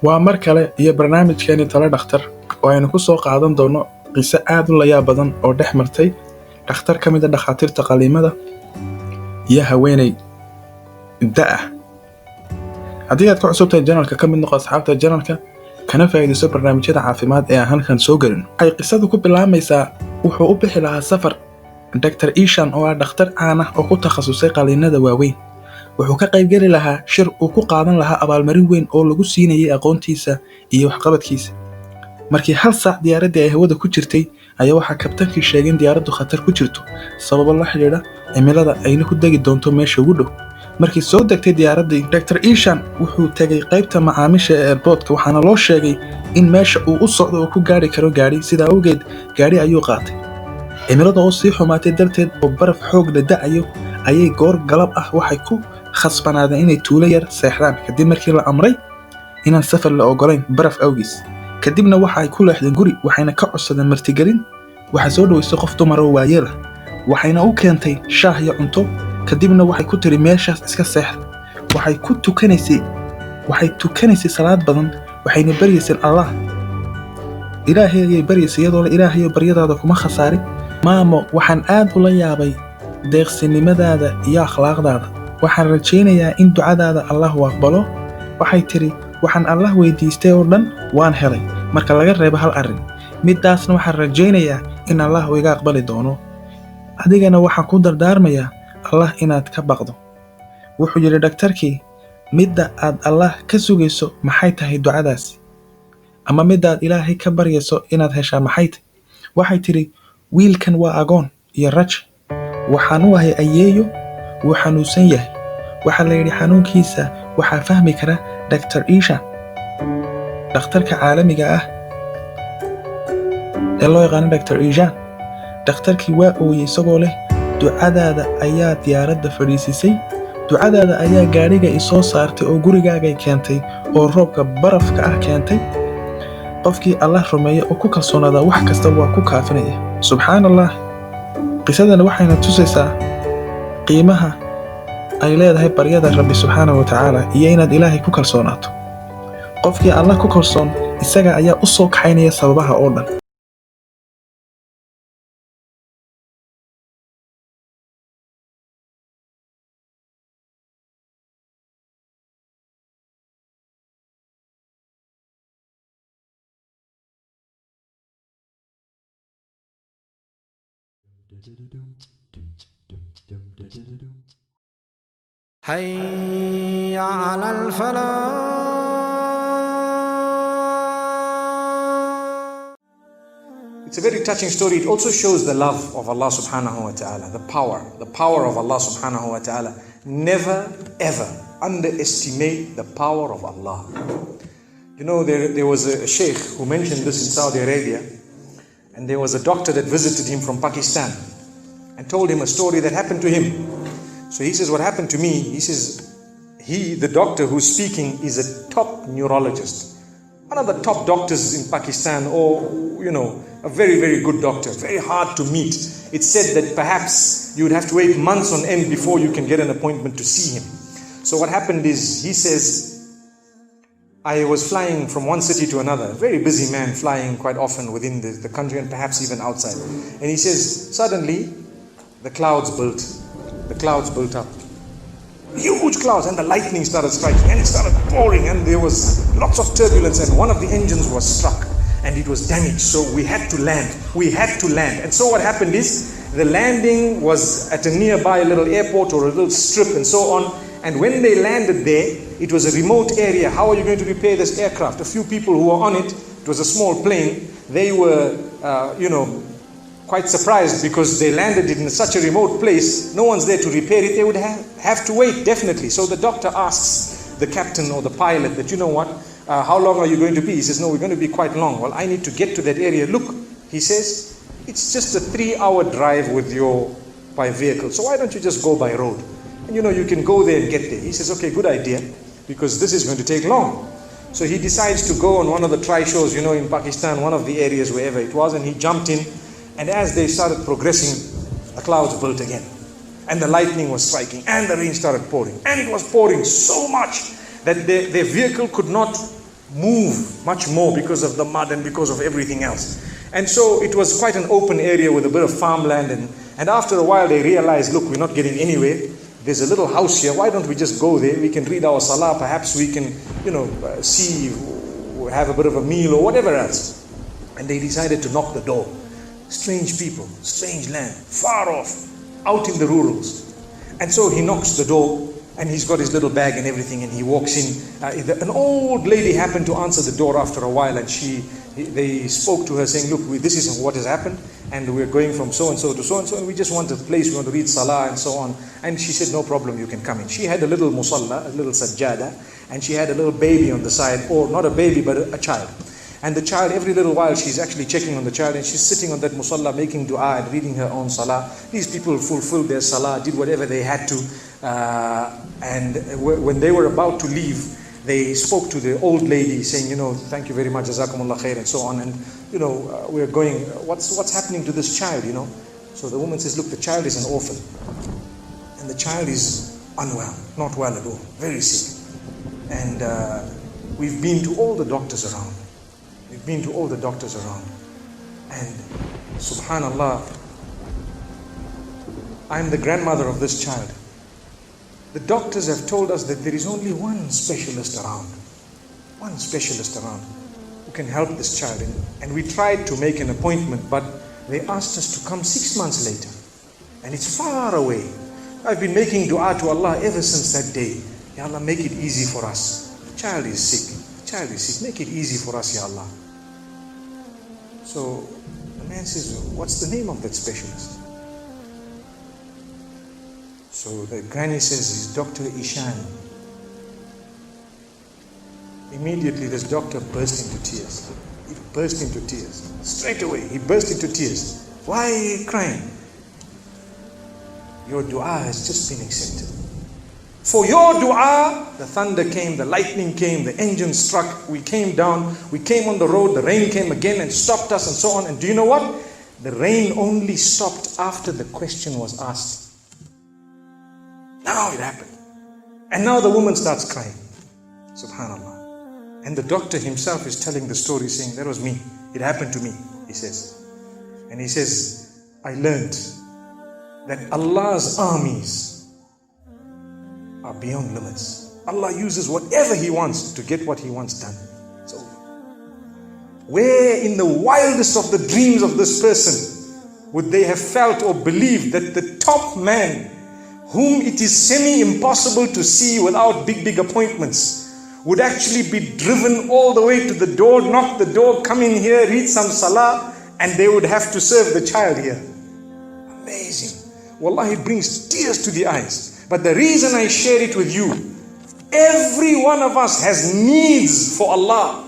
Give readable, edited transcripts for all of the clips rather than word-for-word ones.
waa mar kale iyo barnaamijkeeni Talo Dhakhtar oo aynu ku soo qaadan doono qiso aad u layaab badan oo dhex martay dhakhtar ka mid ah dhakhaatiirta qaliimada iyo haweeney da' ah. haddii aad ku cusubtahay janalka ka mid noqo asxaabta janalka kana faa'iidayso barnaamijyada caafimaad ee aan halkan soo gelin. waxay qisadu ku bilaamaysaa wuxuu u bixi lahaa safar Dr. Ishan oo ah dhakhtar caan ah oo ku takhasusay qaliinada waaweyn. wuxuu ka qayb geli lahaa shir uu ku qaadan lahaa abaalmarin weyn oo lagu siinayay aqoontiisa iyo waxqabadkiisa. markii hal saac diyaaradii ay hawada ku jirtay ayaa waxaa kabtankii sheegay in diyaaraddu khatar ku jirto sababo la xiriira cimilada ayna ku degi doonto meesha ugu dhow. markii soo degtay diyaaraddii, Dr. Ishan wuxuu tegay qaybta macaamiisha ee airportka waxaana loo sheegay in meesha uu u socdo uu ku gaari karo gaari, sidaa awgeed gaari ayuu qaatay. cimilada oo sii xumaatay darteed oo baraf xoog la da'ayo ayay goor galab ah waxay ku khasbanaadeen inay tuulo yar seexdaan kadib markii la amray inaan safar la ogolayn baraf awgiis. kadibna waxa ay ku leexdeen guri waxayna ka codsadeen martigelin. waxaa soo dhaweysay qof dumar oo waayeel ah waxayna u keentay shaah iyo cunto. kadibna waxay ku tiri meeshaas iska seexda. waxay tukanaysay salaad badan waxayna baryaysay Allah. ilaahay ayay baryaysay iyadoo ilaahay baryadaada kuma khasaarin. maamo, waxaan aad ula yaabay deeqsinimadaada iyo akhlaaqdaada. waxaan rajaynayaa in ducadaada Allah uu aqbalo. waxay tiri waxaan Allah weydiistay oo dhan waan helay marka laga reebo hal arrin. midaasna waxaan rajaynayaa in Allah uu iga aqbali doono. adigana waxaan ku dardaarmayaa Allah inaad ka baqdo. wuxuu yiri dhakhtarkii, midda aad Allah ka sugayso maxay tahay ducadaasi? ama midaad ilaahay ka baryayso inaad heshaa maxay tahay? waxay tiri wiilkan waa agoon iyo raj. waxaan u ahay ayeeyo, wuu xanuunsan yahay. waxaa la yidhi xanuunkiisa waxaa fahmi kara Dr. Ishan, dhakhtarka caalamiga ah ee loo yaqaano Dr. Ishan. dhakhtarkii waa ooyey isagoo leh ducadaada ayaa diyaaradda fadhiisisay, ducadaada ayaa gaadhiga isoo saartay oo gurigaagay keentay oo roobka barafka ah keentay. qofkii Allah rumeeya oo ku kalsoonaada wax kasta waa ku kaafinaya. subxaan allah. qisadana waxayna tusaysaa qiimaha ay leedahay baryada Rabbi subxaanahu wa tacaala iyo inaad ilaahay ku kalsoonaato. qofkii Allah ku kalsoon isaga ayaa u soo kaxaynaya sababaha oo dhan. حي على الفلاح. It's a very touching story. It also shows the love of Allah subhanahu wa ta'ala, the power of Allah subhanahu wa ta'ala. Never ever underestimate the power of Allah. You know, there was a sheikh who mentioned this in Saudi Arabia, and there was a doctor that visited him from Pakistan and told him a story that happened to him. So he says, what happened to me? He says, the doctor who's speaking is a top neurologist, one of the top doctors in Pakistan, or, you know, a very, very good doctor, very hard to meet. It's said that perhaps you would have to wait months on end before you can get an appointment to see him. So what happened is, he says, I was flying from one city to another, a very busy man flying quite often within the country and perhaps even outside. And he says, suddenly the clouds built up. Huge clouds, and the lightning started striking and it started pouring and there was lots of turbulence and one of the engines was struck and it was damaged. So we had to land. And so what happened is the landing was at a nearby little airport or a little strip and so on. And when they landed there, it was a remote area. How are you going to repair this aircraft? A few people who were on it, it was a small plane, they were, quite surprised because they landed it in such a remote place. No one's there to repair it. They would have to wait, definitely. So the doctor asks the captain or the pilot that, you know what, how long are you going to be? He says, no, we're going to be quite long. Well, I need to get to that area. Look, he says, it's just a 3-hour drive by vehicle. So why don't you just go by road? And you know, you can go there and get there. He says, okay, good idea, because this is going to take long. So he decides to go on one of the tri-shows, you know, in Pakistan, one of the areas, wherever it was, and he jumped in. And as they started progressing, the clouds built again. And the lightning was striking, and the rain started pouring. And it was pouring so much that their vehicle could not move much more because of the mud and because of everything else. And so it was quite an open area with a bit of farmland, and after a while they realized, look, we're not getting anywhere. There's a little house here, why don't we just go there? We can read our salah, perhaps we can, see, have a bit of a meal or whatever else. And they decided to knock the door. Strange people, strange land, far off, out in the rurals. And so he knocks the door, and he's got his little bag and everything, and he walks in. An old lady happened to answer the door after a while, and they spoke to her saying, look, this is what has happened, and we're going from so-and-so to so-and-so, and we just want a place, we want to read salah and so on. And she said, no problem, you can come in. She had a little musalla, a little sajjada, and she had a little baby on the side, or not a baby, but a child. And the child, every little while, she's actually checking on the child, and she's sitting on that musalla making dua and reading her own salah. These people fulfilled their salah, did whatever they had to. And when they were about to leave, they spoke to the old lady saying, thank you very much, jazakumullah khair, and so on. And, we're going, what's happening to this child, So the woman says, look, the child is an orphan. And the child is unwell, not well at all, very sick. And we've been to all the doctors around. And subhanallah, I'm the grandmother of this child. The doctors have told us that there is only one specialist around who can help this child. And we tried to make an appointment, but they asked us to come 6 months later. And it's far away. I've been making dua to Allah ever since that day. Ya Allah, make it easy for us. The child is sick. Make it easy for us, Ya Allah. So the man says, what's the name of that specialist? So the granny says, it's Dr. Ishan. Immediately this doctor burst into tears. He burst into tears. Straight away, he burst into tears. Why are you crying? Your dua has just been accepted. For your dua, the thunder came, the lightning came, the engine struck, we came down, we came on the road, the rain came again and stopped us and so on. And do you know what? The rain only stopped after the question was asked. Now it happened. And now the woman starts crying. Subhanallah. And the doctor himself is telling the story saying, that was me. It happened to me, he says. And he says, I learned that Allah's armies are beyond limits. Allah uses whatever He wants to get what He wants done. So, where in the wildest of the dreams of this person would they have felt or believed that the top man, whom it is semi-impossible to see without big appointments, would actually be driven all the way to the door, knock the door, come in here, read some salah, and they would have to serve the child here. Amazing. Wallahi, it brings tears to the eyes. But the reason I share it with you, every one of us has needs for Allah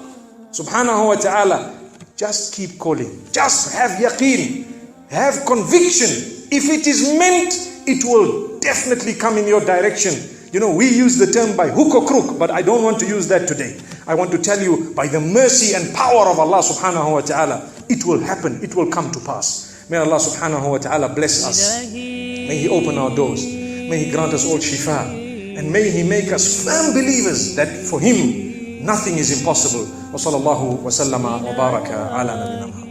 subhanahu wa ta'ala. Just keep calling. Just have yaqeen. Have conviction. If it is meant, it will definitely come in your direction. We use the term by hook or crook, but I don't want to use that today. I want to tell you, by the mercy and power of Allah subhanahu wa ta'ala, it will happen. It will come to pass. May Allah subhanahu wa ta'ala bless us. May He open our doors. May He grant us all shifa, and may He make us firm believers that for Him nothing is impossible. Wa sallallahu wa sallama wa baraka ala nabina Muhammad.